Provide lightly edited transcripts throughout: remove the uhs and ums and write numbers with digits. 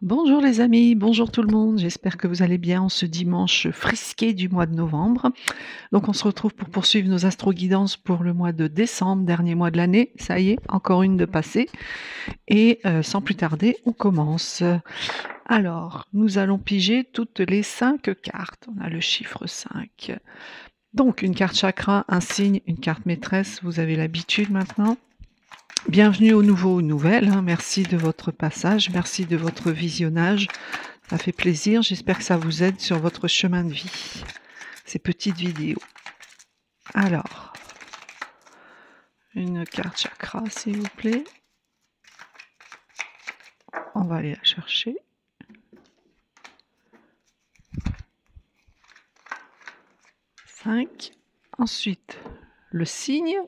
Bonjour les amis, bonjour tout le monde, j'espère que vous allez bien en ce dimanche frisqué du mois de novembre. Donc on se retrouve pour poursuivre nos astro-guidances pour le mois de décembre, dernier mois de l'année. Ça y est, encore une de passée. Et sans plus tarder, on commence. Alors, nous allons piger toutes les 5 cartes. On a le chiffre 5. Donc une carte chakra, un signe, une carte maîtresse, vous avez l'habitude maintenant. Bienvenue aux nouveaux, aux nouvelles, hein. Merci de votre passage, merci de votre visionnage. Ça fait plaisir, j'espère que ça vous aide sur votre chemin de vie, ces petites vidéos. Alors, une carte chakra, s'il vous plaît. On va aller la chercher. Cinq. Ensuite, le signe.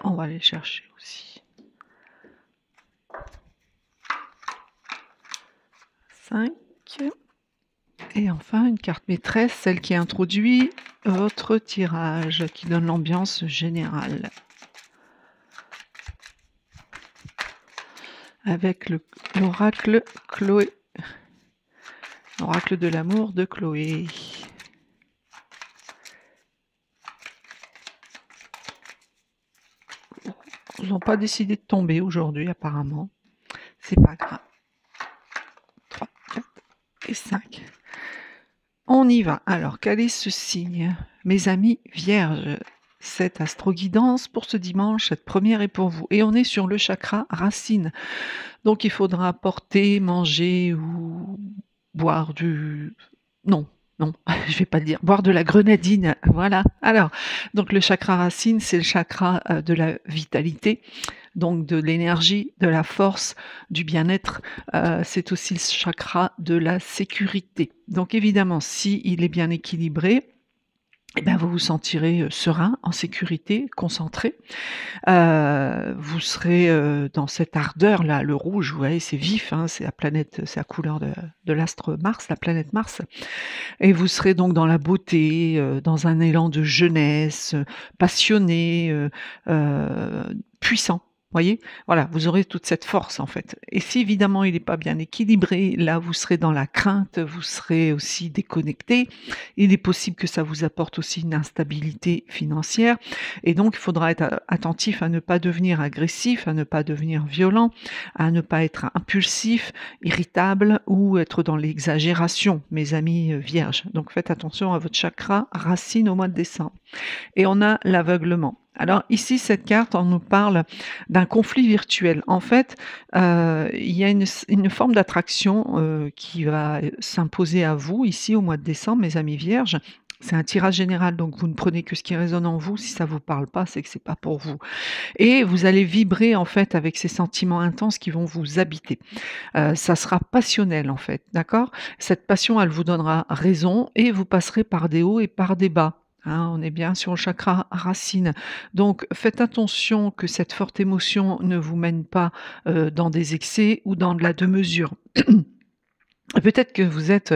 On va aller chercher aussi. 5. Et enfin, une carte maîtresse, celle qui introduit votre tirage, qui donne l'ambiance générale. Avec l'oracle Chloé. L'oracle de l'amour de Chloé. Ils n'ont pas décidé de tomber aujourd'hui, apparemment. C'est pas grave. 3, 4 et 5. On y va. Alors, quel est ce signe? Mes amis vierges, cette astro-guidance pour ce dimanche, cette première est pour vous. Et on est sur le chakra racine. Donc, il faudra porter, manger ou boire du... Non, je vais pas le dire. Boire de la grenadine, voilà. Alors, donc le chakra racine, c'est le chakra de la vitalité, donc de l'énergie, de la force, du bien-être. C'est aussi le chakra de la sécurité. Donc évidemment, si il est bien équilibré, eh ben, vous vous sentirez serein, en sécurité, concentré. Vous serez dans cette ardeur-là, le rouge, vous voyez, c'est vif, hein, c'est la planète, c'est la couleur de l'astre Mars, la planète Mars. Et vous serez donc dans la beauté, dans un élan de jeunesse, passionné, puissant. Voyez? Voilà, vous aurez toute cette force en fait. Et si évidemment il n'est pas bien équilibré, là vous serez dans la crainte, vous serez aussi déconnecté. Il est possible que ça vous apporte aussi une instabilité financière. Et donc il faudra être attentif à ne pas devenir agressif, à ne pas devenir violent, à ne pas être impulsif, irritable ou être dans l'exagération, mes amis vierges. Donc faites attention à votre chakra racine au mois de décembre. Et on a l'aveuglement. Alors ici, cette carte, on nous parle d'un conflit virtuel. En fait, il y a une forme d'attraction qui va s'imposer à vous ici au mois de décembre, mes amis vierges. C'est un tirage général, donc vous ne prenez que ce qui résonne en vous. Si ça vous parle pas, c'est que c'est pas pour vous. Et vous allez vibrer en fait avec ces sentiments intenses qui vont vous habiter. Ça sera passionnel en fait, d'accord? Cette passion, elle vous donnera raison et vous passerez par des hauts et par des bas. Hein, on est bien sur le chakra racine. Donc faites attention que cette forte émotion ne vous mène pas dans des excès ou dans de la démesure. Peut-être que vous êtes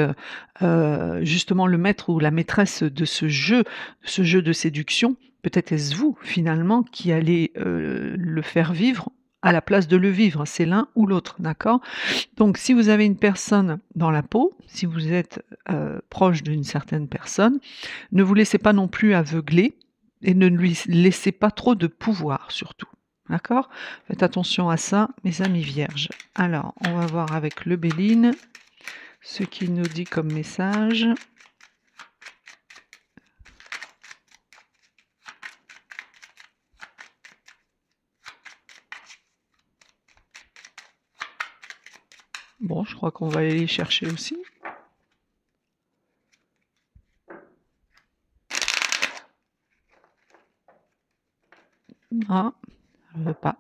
justement le maître ou la maîtresse de ce jeu de séduction. Peut-être est-ce vous finalement qui allez le faire vivre à la place de le vivre. C'est l'un ou l'autre, d'accord? Donc si vous avez une personne dans la peau, si vous êtes proche d'une certaine personne, ne vous laissez pas non plus aveugler et ne lui laissez pas trop de pouvoir surtout. D'accord? Faites attention à ça, mes amis vierges. Alors, on va voir avec le Béline ce qu'il nous dit comme message. Bon, je crois qu'on va aller les chercher aussi. Ah, je ne veux pas.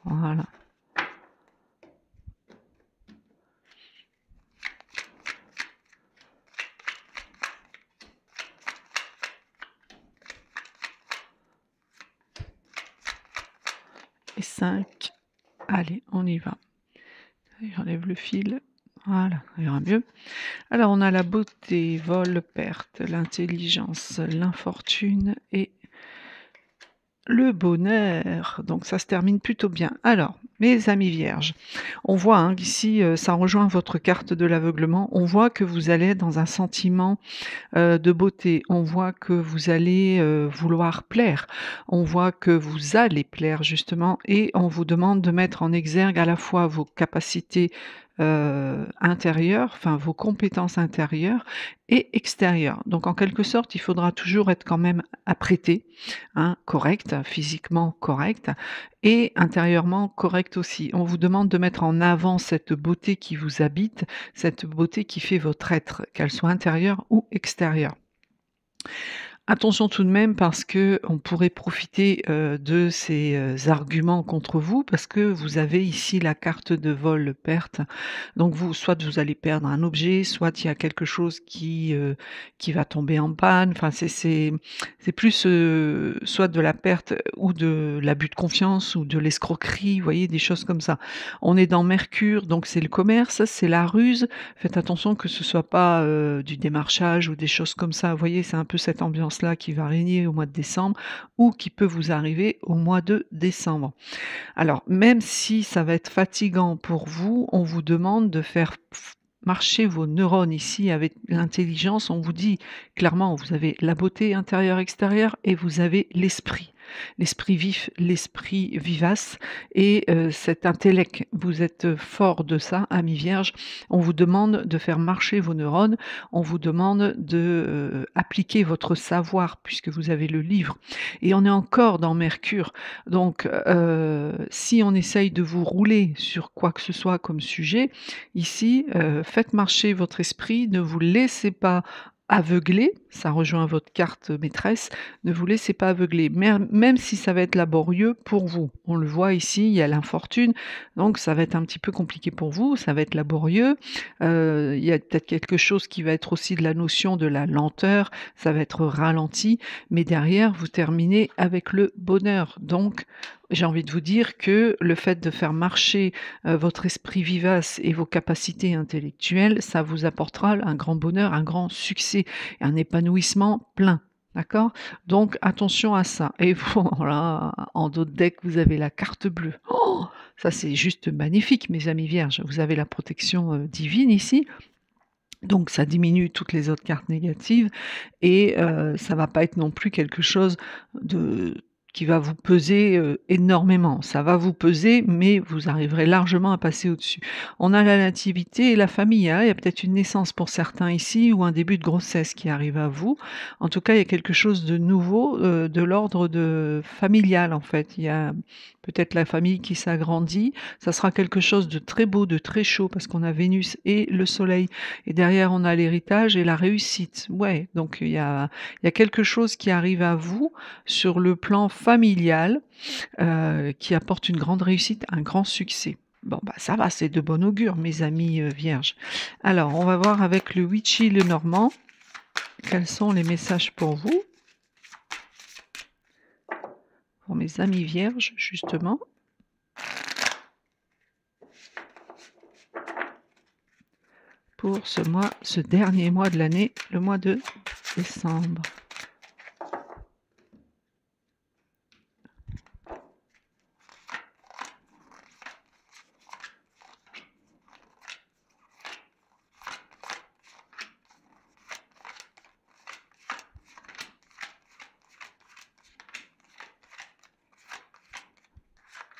Voilà. Et 5. Allez, on y va. J'enlève le fil. Voilà, ça ira mieux. Alors on a la beauté, vol, perte, l'intelligence, l'infortune et le bonheur. Donc ça se termine plutôt bien. Alors, mes amis vierges, on voit, hein, qu'ici, ça rejoint votre carte de l'aveuglement. On voit que vous allez dans un sentiment de beauté. On voit que vous allez, vouloir plaire. On voit que vous allez plaire justement et on vous demande de mettre en exergue à la fois vos capacités, intérieures, enfin vos compétences intérieures et extérieures. Donc en quelque sorte, il faudra toujours être quand même apprêté, hein, correct, physiquement correct et intérieurement correct aussi. On vous demande de mettre en avant cette beauté qui vous habite, cette beauté qui fait votre être, qu'elle soit intérieure ou extérieure. Attention tout de même parce que on pourrait profiter, de ces, arguments contre vous parce que vous avez ici la carte de vol-perte. Donc vous soit vous allez perdre un objet, soit il y a quelque chose qui va tomber en panne. Enfin c'est plus, soit de la perte ou de l'abus de confiance ou de l'escroquerie, vous voyez? Des choses comme ça. On est dans Mercure, donc c'est le commerce, c'est la ruse. Faites attention que ce soit pas, du démarchage ou des choses comme ça. Vous voyez, c'est un peu cette ambiance-là qui va régner au mois de décembre ou qui peut vous arriver au mois de décembre. Alors, même si ça va être fatigant pour vous, on vous demande de faire marcher vos neurones ici avec l'intelligence. On vous dit clairement, vous avez la beauté intérieure-extérieure et vous avez l'esprit. L'esprit vif, l'esprit vivace et cet intellect. Vous êtes fort de ça, amis vierges. On vous demande de faire marcher vos neurones. On vous demande de appliquer votre savoir puisque vous avez le livre. Et on est encore dans Mercure. Donc, si on essaye de vous rouler sur quoi que ce soit comme sujet, ici, faites marcher votre esprit, ne vous laissez pas aveugler, ça rejoint votre carte maîtresse, ne vous laissez pas aveugler, même si ça va être laborieux pour vous. On le voit ici, il y a l'infortune, donc ça va être un petit peu compliqué pour vous, ça va être laborieux. Il y a peut-être quelque chose qui va être aussi de la notion de la lenteur, ça va être ralenti, mais derrière vous terminez avec le bonheur. Donc j'ai envie de vous dire que le fait de faire marcher, votre esprit vivace et vos capacités intellectuelles, ça vous apportera un grand bonheur, un grand succès et un épanouissement plein. D'accord? Donc attention à ça et voilà, en dos de deck, vous avez la carte bleue. Oh! Ça, c'est juste magnifique, mes amis vierges. Vous avez la protection, divine ici, donc ça diminue toutes les autres cartes négatives et ça va pas être non plus quelque chose de qui va vous peser, énormément. Ça va vous peser, mais vous arriverez largement à passer au-dessus. On a la nativité et la famille, hein, il y a peut-être une naissance pour certains ici ou un début de grossesse qui arrive à vous. En tout cas, il y a quelque chose de nouveau, de l'ordre de familial, en fait. Il y a peut-être la famille qui s'agrandit. Ça sera quelque chose de très beau, de très chaud parce qu'on a Vénus et le soleil et derrière on a l'héritage et la réussite. Ouais, donc il y a quelque chose qui arrive à vous sur le plan familial, qui apporte une grande réussite, un grand succès. Bon, bah, ça va, c'est de bon augure mes amis, vierges. Alors on va voir avec le Witchy Lenormand, quels sont les messages pour vous? Pour mes amis vierges justement. Pour ce dernier mois de l'année, le mois de décembre.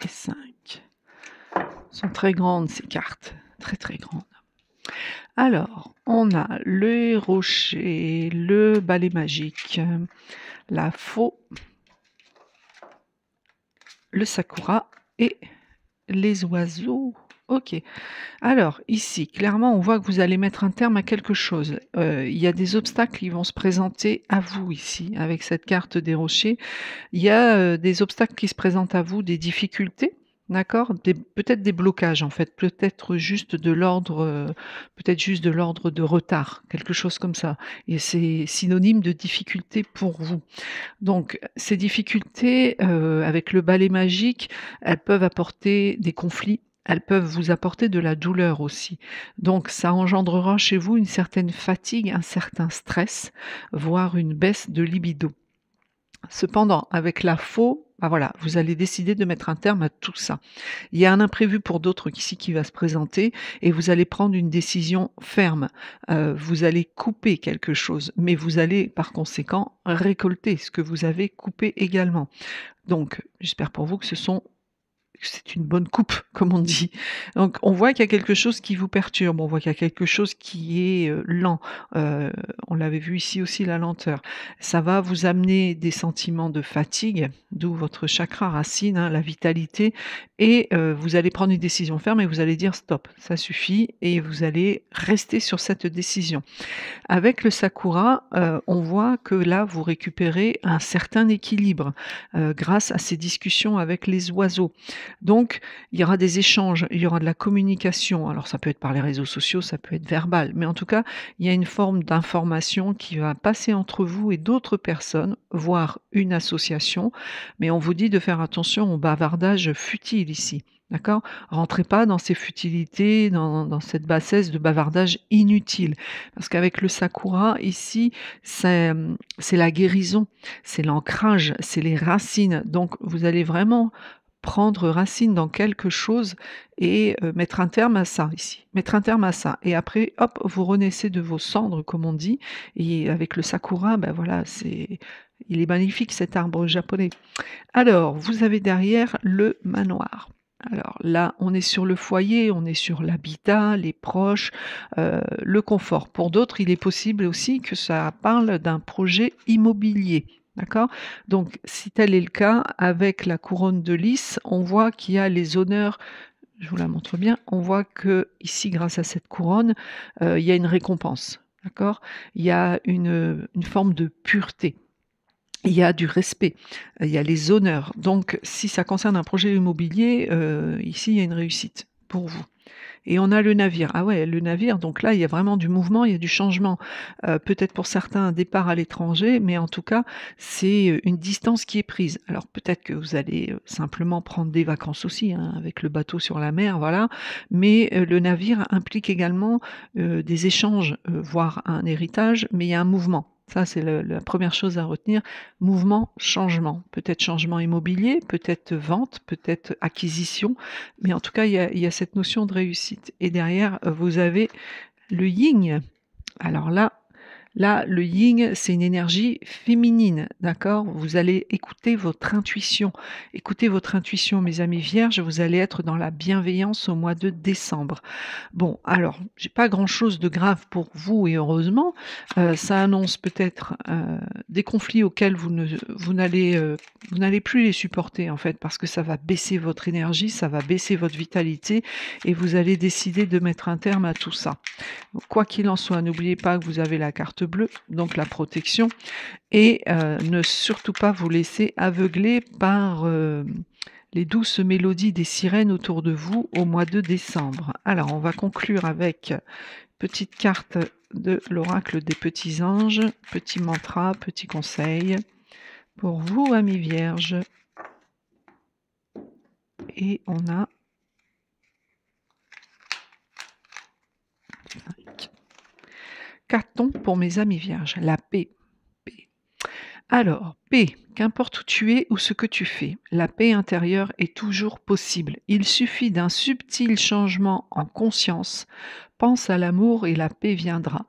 Et 5. Sont très grandes ces cartes, très, très grandes. Alors, on a le rocher, le balai magique, la faux, le sakura et les oiseaux. OK. Alors ici, clairement, on voit que vous allez mettre un terme à quelque chose. Il y a des obstacles qui vont se présenter à vous ici, avec cette carte des rochers. Il y a, des obstacles qui se présentent à vous, des difficultés, d'accord? Peut-être des blocages en fait, peut-être juste de l'ordre de retard, quelque chose comme ça et c'est synonyme de difficulté pour vous. Donc ces difficultés, avec le balai magique, elles peuvent apporter des conflits, elles peuvent vous apporter de la douleur aussi. Donc ça engendrera chez vous une certaine fatigue, un certain stress, voire une baisse de libido. Cependant, avec la faux, bah voilà, vous allez décider de mettre un terme à tout ça. Il y a un imprévu pour d'autres ici qui va se présenter et vous allez prendre une décision ferme. Vous allez couper quelque chose, mais vous allez par conséquent récolter ce que vous avez coupé également. Donc, j'espère pour vous que c'est une bonne coupe, comme on dit. Donc on voit qu'il y a quelque chose qui vous perturbe, on voit qu'il y a quelque chose qui est, lent. Heu, on l'avait vu ici aussi, la lenteur. Ça va vous amener des sentiments de fatigue, d'où votre chakra racine, hein, la vitalité et vous allez prendre une décision ferme et vous allez dire: «Stop, ça suffit» et vous allez rester sur cette décision. Avec le sakura, on voit que là, vous récupérez un certain équilibre, grâce à ces discussions avec les oiseaux. Donc il y aura des échanges, il y aura de la communication. Alors ça peut être par les réseaux sociaux, ça peut être verbal, mais en tout cas, il y a une forme d'information qui va passer entre vous et d'autres personnes, voire une association. Mais on vous dit de faire attention au bavardage futile ici. D'accord? Rentrez pas dans ces futilités, dans cette bassesse de bavardage inutile. Parce qu'avec le sakura, ici, c'est la guérison, c'est l'ancrage, c'est les racines. Donc vous allez vraiment prendre racine dans quelque chose et mettre un terme à ça ici. Mettre un terme à ça et après hop, vous renaissez de vos cendres comme on dit et avec le sakura, ben voilà, il est magnifique cet arbre japonais. Alors, vous avez derrière le manoir. Alors là, on est sur le foyer, on est sur l'habitat, les proches, le confort. Pour d'autres, il est possible aussi que ça parle d'un projet immobilier, d'accord? Donc si tel est le cas, avec la couronne de lys, on voit qu'il y a les honneurs, je vous la montre bien, on voit que ici, grâce à cette couronne, il y a une récompense, d'accord? Il y a une forme de pureté. Il y a du respect, il y a les honneurs. Donc si ça concerne un projet immobilier, ici, il y a une réussite pour vous et on a le navire. Ah ouais, le navire, donc là, il y a vraiment du mouvement, il y a du changement. Peut-être pour certains un départ à l'étranger, mais en tout cas, c'est, une distance qui est prise. Alors peut-être que vous allez, simplement prendre des vacances aussi, hein, avec le bateau sur la mer, voilà, mais le navire implique également, des échanges, voire un héritage, mais il y a un mouvement. Ça, c'est la 1re chose à retenir, mouvement, changement. Peut-être changement immobilier, peut-être vente, peut-être acquisition, mais en tout cas, il y a cette notion de réussite et derrière, vous avez le yin. Alors là, le yin, c'est une énergie féminine, d'accord? Vous allez écouter votre intuition. Écoutez votre intuition, mes amis vierges, vous allez être dans la bienveillance au mois de décembre. Bon, alors, j'ai pas grand-chose de grave pour vous et heureusement, ça annonce peut-être, des conflits auxquels vous n'allez plus les supporter, en fait, parce que ça va baisser votre énergie, ça va baisser votre vitalité et vous allez décider de mettre un terme à tout ça. Quoi qu'il en soit, n'oubliez pas que vous avez la carte bleue, donc la protection et ne surtout pas vous laisser aveugler par, les douces mélodies des sirènes autour de vous au mois de décembre. Alors on va conclure avec petite carte de l'oracle des petits anges, petit mantra, petit conseil pour vous, amis vierges et on a 5. Qu'a-t-on pour mes amis vierges? La paix. Paix. Alors, paix, qu'importe où tu es ou ce que tu fais, la paix intérieure est toujours possible. Il suffit d'un subtil changement en conscience. Pense à l'amour et la paix viendra.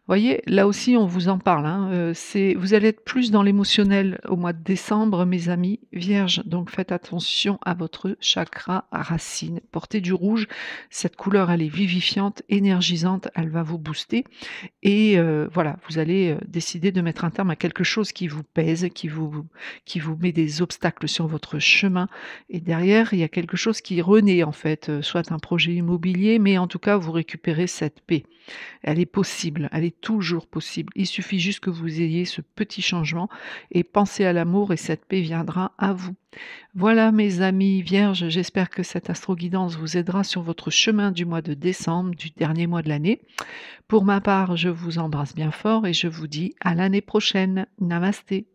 Voyez, là aussi on vous en parle, hein, vous allez être plus dans l'émotionnel au mois de décembre, mes amis vierges, donc faites attention à votre chakra racine. Portez du rouge, cette couleur elle est vivifiante, énergisante, elle va vous booster et voilà, vous allez, décider de mettre un terme à quelque chose qui vous pèse, qui vous met des obstacles sur votre chemin et derrière, il y a quelque chose qui renaît en fait, soit un projet immobilier, mais en tout cas, vous récupérez cette paix. Elle est possible, elle est toujours possible. Il suffit juste que vous ayez ce petit changement et pensez à l'amour et cette paix viendra à vous. Voilà mes amis vierges, j'espère que cette astro-guidance vous aidera sur votre chemin du mois de décembre, du dernier mois de l'année. Pour ma part, je vous embrasse bien fort et je vous dis à l'année prochaine. Namasté.